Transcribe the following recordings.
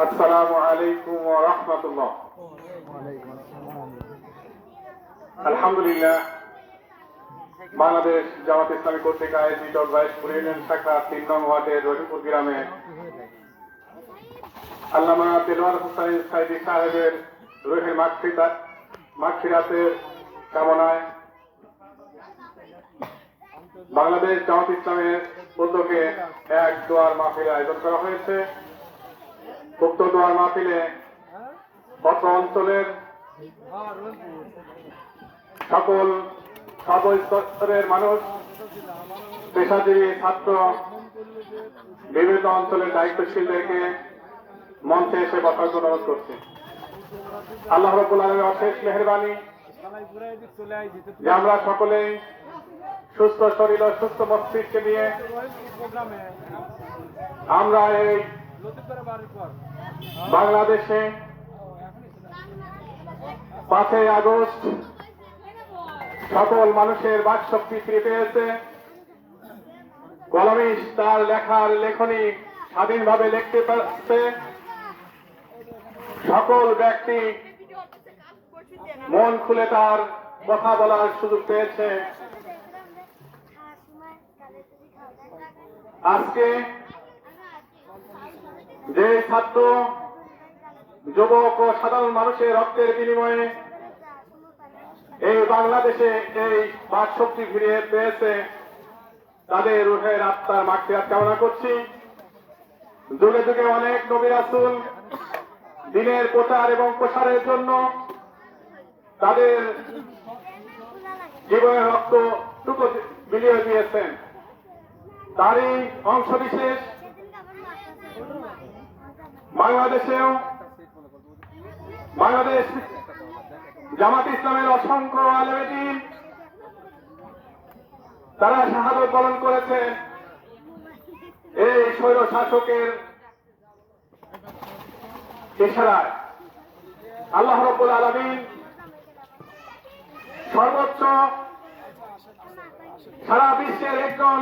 আসসালামু আলাইকুম ওয়া রাহমাতুল্লাহ। আলহামদুলিল্লাহ, বাংলাদেশ জামাত ইসলামী কর্তৃক আয়োজিত বাইশপুর ইউনিয়ন শাখা 3 নং ওয়ার্ডের রহিপুর গ্রামে আল্লামা দেলোয়ার হোসাইন সাইদি সাহেবের রুহের মাগফিরাতের কামনায় বাংলাদেশ জামাত ইসলামের উদ্যোগে এক দোয়ার মাহফিল আয়োজন করা হয়েছে। উক্ত দোয়ার মাহফিলে অত্র অঞ্চলের সকল সর্বস্তরের মানুষ, পেশাজীবী, ছাত্র, বিভিন্ন অঞ্চলের দায়িত্বশীলদেরকে মঞ্চে এসে বসার জন্য অনুরোধ করছি। আল্লাহ রাব্বুল আলামিনের অশেষ মেহেরবানি যে আমরা সকলেই সুস্থ শরীর ও সুস্থ মস্তিষ্কে নিয়ে আমরা এই বাংলাদেশে 5ই আগস্ট সকল মানুষের বাকশক্তি ফিরে পেয়েছে। কলমে তার লেখার লেখনী স্বাধীনভাবে লিখতে পারছে। সকল ব্যক্তি মন খুলে তার কথা বলার সুযোগ পেয়েছে। আজকে যে ছাত্র, যুবক ও সাধারণ মানুষের রক্তের বিনিময়ে এই বাংলাদেশে এই বাকশক্তি ফিরে পেয়েছে, তাদের রুহের আত্মার মাগফিরাত কামনা করছি। যুগে যুগে অনেক নবী রাসূল দ্বীনের প্রচার এবং প্রসারের জন্য তাদের জীবনের রক্তটুকু বিলিয়ে দিয়েছেন। তারই অংশ বিশেষ বাংলাদেশেও বাংলাদেশ জামাত ইসলামের অসংখ্য আলেমে দ্বীন তারা শাহাদত বরণ করেছে এই স্বৈর শাসকের ইশারায়। আল্লাহ রাব্বুল আলামিন সর্বোচ্চ সারা বিশ্বের একজন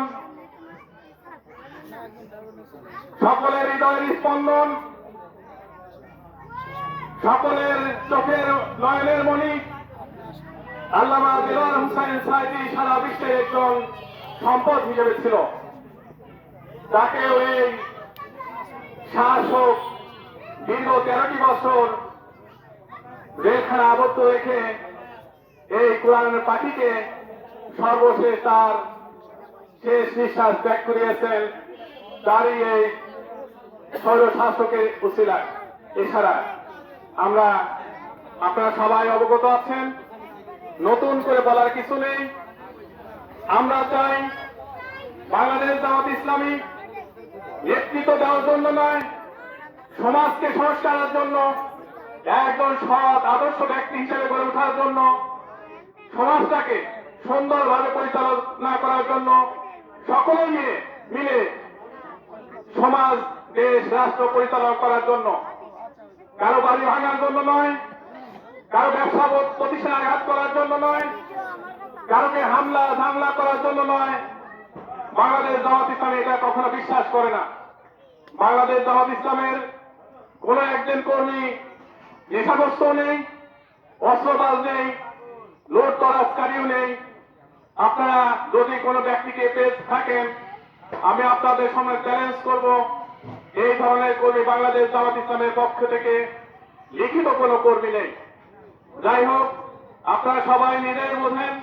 সকলের হৃদয়ের স্পন্দন, সকলের চোখের নয়নের মণি আল্লামা দেলোয়ার হোসাইন সাইদি সারা বিশ্বের একজন সম্পদ হিসেবে ছিল। তাকে এই শাসক দীর্ঘ 13টি বছর জেলখানা আবদ্ধ রেখে এই কোরআনের পাখিকে সর্বশেষ তার শেষ নিঃশ্বাস ত্যাগ করিয়েছেন। তারই এই স্বৈর শাসকের উসিলায় এছাড়া আমরা আপনারা সবাই অবগত আছেন, নতুন করে বলার কিছু নেই। আমরা চাই বাংলাদেশ জামাত ইসলামী নেতৃত্ব দেওয়ার জন্য নয়, সমাজকে সংস্কারের জন্য, একজন সৎ আদর্শ ব্যক্তি হিসেবে গড়ে ওঠার জন্য, সমাজটাকে সুন্দরভাবে পরিচালনা করার জন্য, সকলে মিলে সমাজ, দেশ, রাষ্ট্র পরিচালনা করার জন্য, কারো বাড়ি ভাঙার জন্য নয়, কারো ব্যবসা প্রতিষ্ঠান আঘাত করার জন্য নয়, কারোকে হামলা ধামলা করার জন্য নয়। বাংলাদেশ জামাত ইসলাম এটা কখনো বিশ্বাস করে না। বাংলাদেশ জামাত ইসলামের কোন একজন কর্মী নেশাগ্রস্ত নেই, অস্ত্রবাজ নেই, লুট তরাজকারীও নেই। আপনারা যদি কোনো ব্যক্তিকে পেয়ে থাকেন, আমি আপনাদের সামনে চ্যালেঞ্জ করব, এই ধরনের কর্মী বাংলাদেশ জামাত ইসলামের পক্ষ থেকে লিখিত কোনো কর্মী নেই। যাই হোক, আপনারা সবাই নিজের বোঝেন